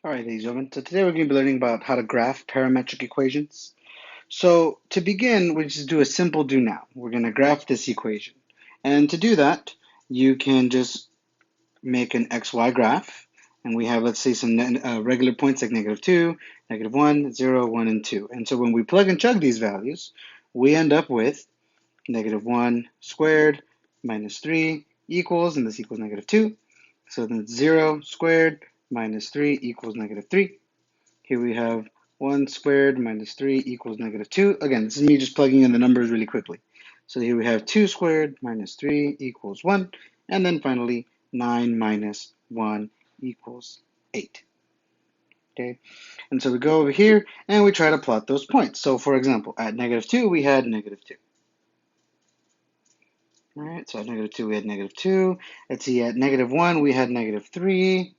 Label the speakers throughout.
Speaker 1: All right, ladies and gentlemen. So today we're going to be learning about how to graph parametric equations. So to begin, we just do a simple do now. We're going to graph this equation. And to do that, you can just make an XY graph. And we have, let's say, some regular points like -2, -1, 0, 1, and 2. And so when we plug and chug these values, we end up with -1 squared minus 3 equals, and this equals -2. So then 0 squared minus 3 equals -3. Here we have 1 squared minus 3 equals -2. Again, this is me just plugging in the numbers really quickly. So here we have 2 squared minus 3 equals 1. And then finally, 9 minus 1 equals 8. Okay, and so we go over here and we try to plot those points. So for example, at -2, we had -2. All right, so at -2, we had -2. Let's see, at -1, we had -3.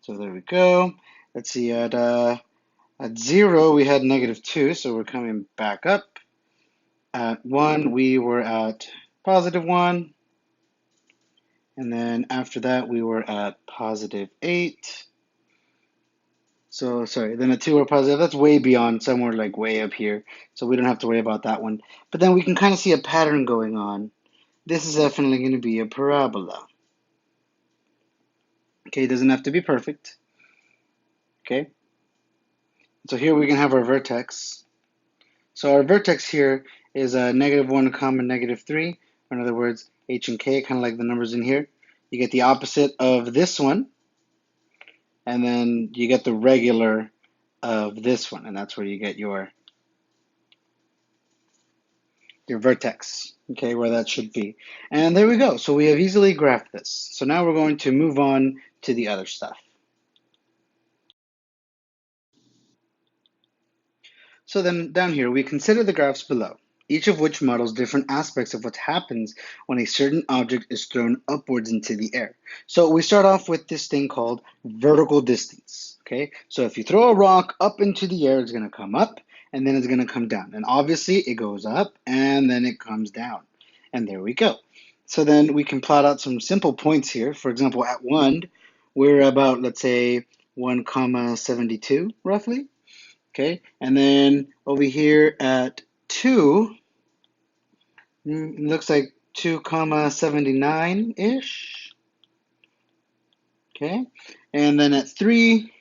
Speaker 1: So there we go. Let's see, at 0, we had -2, so we're coming back up. At 1, we were at +1. And then after that, we were at +8. So, sorry, then at 2, we're positive. That's way beyond, somewhere like way up here. So we don't have to worry about that one. But then we can kind of see a pattern going on. This is definitely going to be a parabola. Okay, it doesn't have to be perfect. Okay, so here we can have our vertex. So our vertex here is a -1 comma -3, or in other words, h and k, kind of like the numbers in here. You get the opposite of this one, and then you get the regular of this one, and that's where you get your vertex, okay, where that should be. And there we go. So we have easily graphed this. So now we're going to move on to the other stuff. So then down here, we consider the graphs below, each of which models different aspects of what happens when a certain object is thrown upwards into the air. So we start off with this thing called vertical distance. Okay, so if you throw a rock up into the air, it's going to come up and then it's going to come down. And obviously it goes up and then it comes down. And there we go. So then we can plot out some simple points here. For example, at 1, we're about, let's say, 1 comma 72 roughly. Okay, and then over here at 2, it looks like 2 comma 79-ish. Okay, and then at 3,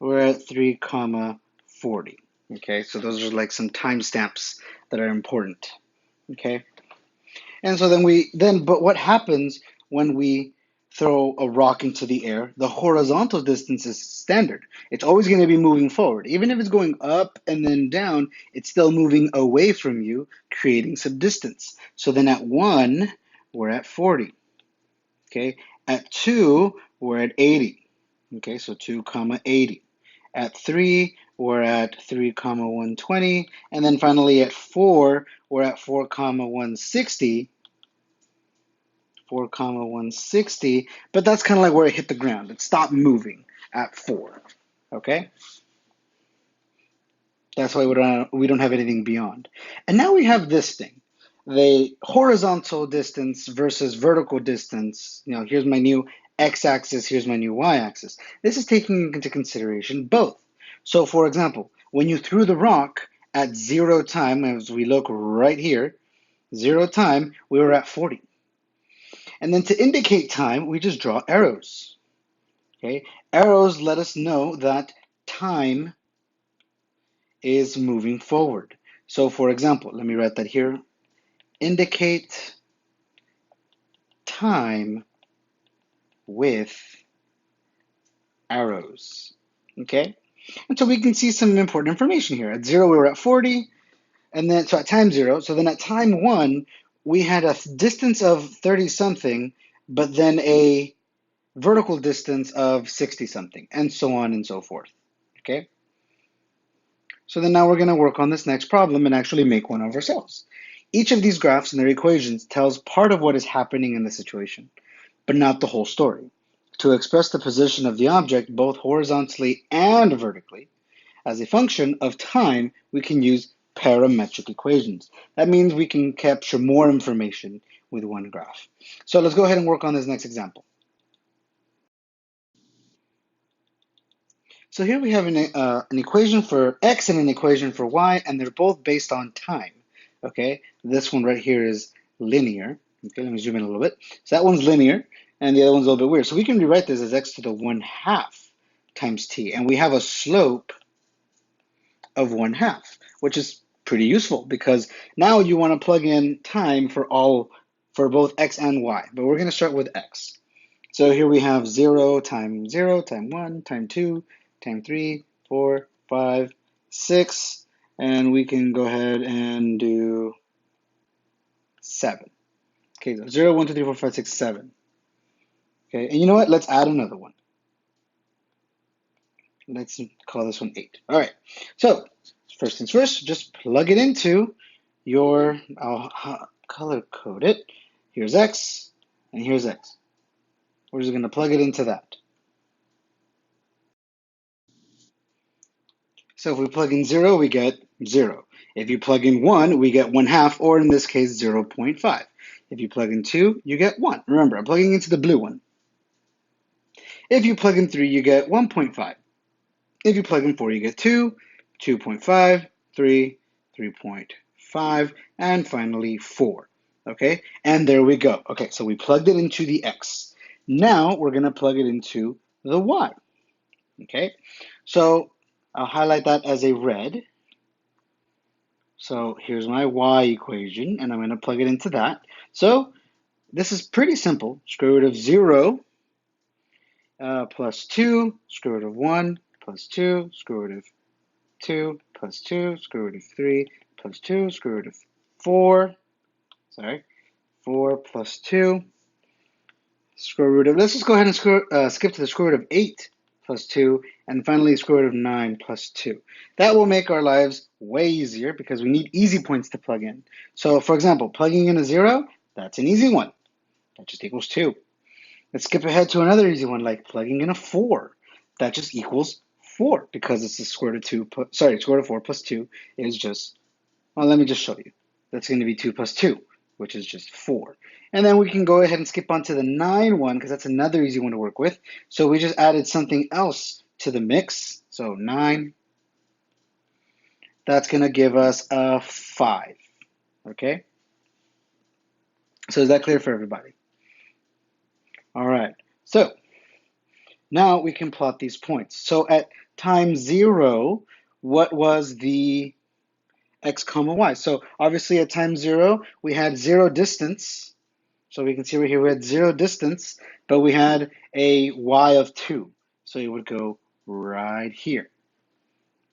Speaker 1: we're at 3 comma 40. Okay, so those are like some timestamps that are important. Okay, and so but what happens when we throw a rock into the air? The horizontal distance is standard. It's always going to be moving forward. Even if it's going up and then down, it's still moving away from you, creating some distance. So then at 1, we're at 40. Okay, at 2, we're at 80. Okay, so 2 comma 80. At 3, we're at 3 comma 120. And then finally at 4, we're at 4 comma 160. 4 comma 160, but that's kind of like where it hit the ground. It stopped moving at 4. Okay, that's why we don't have anything beyond. And now we have this thing, the horizontal distance versus vertical distance. You know, here's my new x-axis, here's my new y-axis. This is taking into consideration both. So for example, when you threw the rock at 0 time, as we look right here, 0 time, we were at 40. And then to indicate time, we just draw arrows. Okay, arrows let us know that time is moving forward. So for example, let me write that here. Indicate time with arrows. Okay, and so we can see some important information here. At 0, we were at 40, and then so at time 0. So then at time 1, we had a distance of 30 something, but then a vertical distance of 60 something, and so on and so forth. Okay, so then now we're going to work on this next problem and actually make one of ourselves. Each of these graphs and their equations tells part of what is happening in the situation, but not the whole story. To express the position of the object both horizontally and vertically as a function of time, we can use parametric equations. That means we can capture more information with one graph. So let's go ahead and work on this next example. So here we have an equation for x and an equation for y, and they're both based on time. Okay, this one right here is linear. Okay, let me zoom in a little bit. So that one's linear, and the other one's a little bit weird. So we can rewrite this as x to the 1/2 times t, and we have a slope of 1/2, which is pretty useful because now you want to plug in time for both x and y. But we're going to start with x. So here we have 0 times 0 times 1 times 2 times 3, 4, 5, 6, and we can go ahead and do 7. Okay, so 0, 1, 2, 3, 4, 5, 6, 7. Okay, and you know what? Let's add another one. Let's call this one 8. All right, so first things first, just plug it into your, I'll color code it. Here's x, and here's x. We're just going to plug it into that. So if we plug in 0, we get 0. If you plug in 1, we get 1/2, or in this case, 0.5. If you plug in 2, you get 1. Remember, I'm plugging into the blue one. If you plug in 3, you get 1.5. If you plug in 4, you get 2, 2.5, 3, 3.5, and finally 4. Okay, and there we go. Okay, so we plugged it into the x. Now we're going to plug it into the y. Okay, so I'll highlight that as a red. So here's my y equation, and I'm going to plug it into that. So this is pretty simple. Square root of 0 plus 2, square root of 1 plus 2, square root of 2 plus 2, square root of 3 plus 2, square root of 4, 4 plus 2, square root of, let's just go ahead and skip to the square root of 8 plus 2, and finally square root of 9 plus 2. That will make our lives way easier because we need easy points to plug in. So for example, plugging in a 0, that's an easy one. That just equals 2. Let's skip ahead to another easy one, like plugging in a 4. That just equals 4 because it's the square root of 2, square root of 4 plus 2 is just, well, let me just show you. That's going to be 2 plus 2, which is just 4. And then we can go ahead and skip on to the 9 one because that's another easy one to work with. So we just added something else to the mix. So 9, that's going to give us a 5. Okay? So is that clear for everybody? All right. So now we can plot these points. So at time 0, what was the x comma y? So obviously at time 0, we had 0 distance. So we can see right here we had 0 distance, but we had a y of 2. So it would go right here.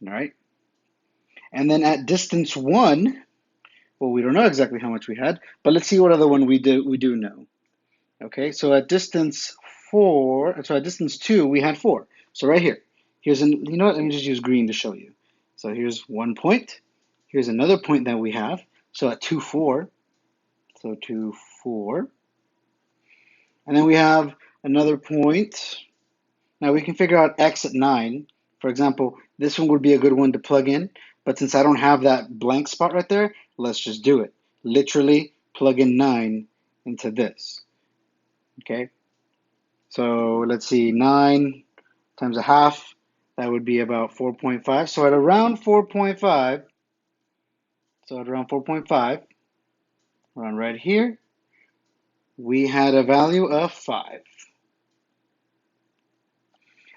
Speaker 1: All right. And then at distance 1, well, we don't know exactly how much we had, but let's see what other one we do know. Okay, so at distance 2, we had 4. So right here, you know what, let me just use green to show you. So here's one point. Here's another point that we have. So at 2, 4. So 2, 4. And then we have another point. Now we can figure out x at 9. For example, this one would be a good one to plug in, but since I don't have that blank spot right there, let's just do it. Literally plug in 9 into this. Okay, so let's see, 9 times a half, that would be about 4.5. So at around 4.5, around right here, we had a value of 5.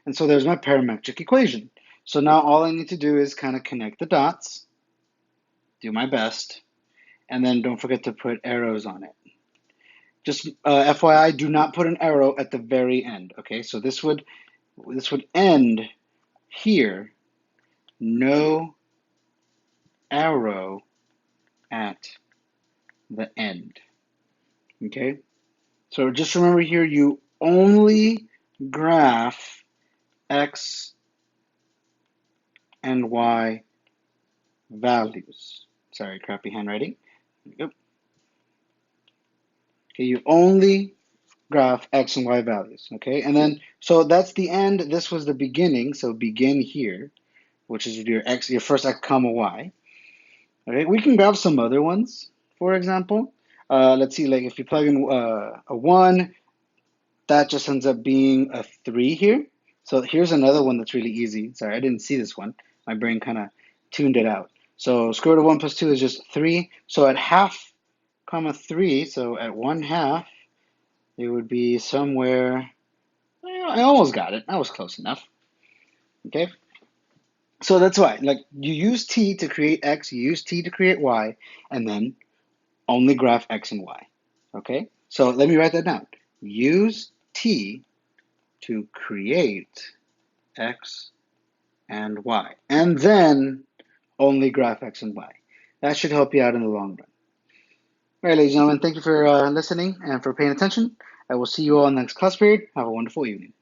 Speaker 1: And so there's my parametric equation. So now all I need to do is kind of connect the dots, do my best, and then don't forget to put arrows on it. Just FYI, do not put an arrow at the very end. Okay, so this would end here. No arrow at the end. Okay, so just remember here, you only graph x and y values. Sorry, crappy handwriting. There we go. Okay, you only graph x and y values. Okay, and then so that's the end. This was the beginning. So begin here, which is your first x comma y. Okay, we can graph some other ones. For example, let's see. Like if you plug in a 1, that just ends up being a 3 here. So here's another one that's really easy. Sorry, I didn't see this one. My brain kind of tuned it out. So square root of 1 plus 2 is just 3. So at half comma 3, so at 1/2, it would be somewhere, well, I almost got it. I was close enough. Okay? So that's why, like, you use t to create x, you use t to create y, and then only graph x and y. Okay? So let me write that down. Use t to create x and y, and then only graph x and y. That should help you out in the long run. All right, ladies and gentlemen, thank you for listening and for paying attention. I will see you all in the next class period. Have a wonderful evening.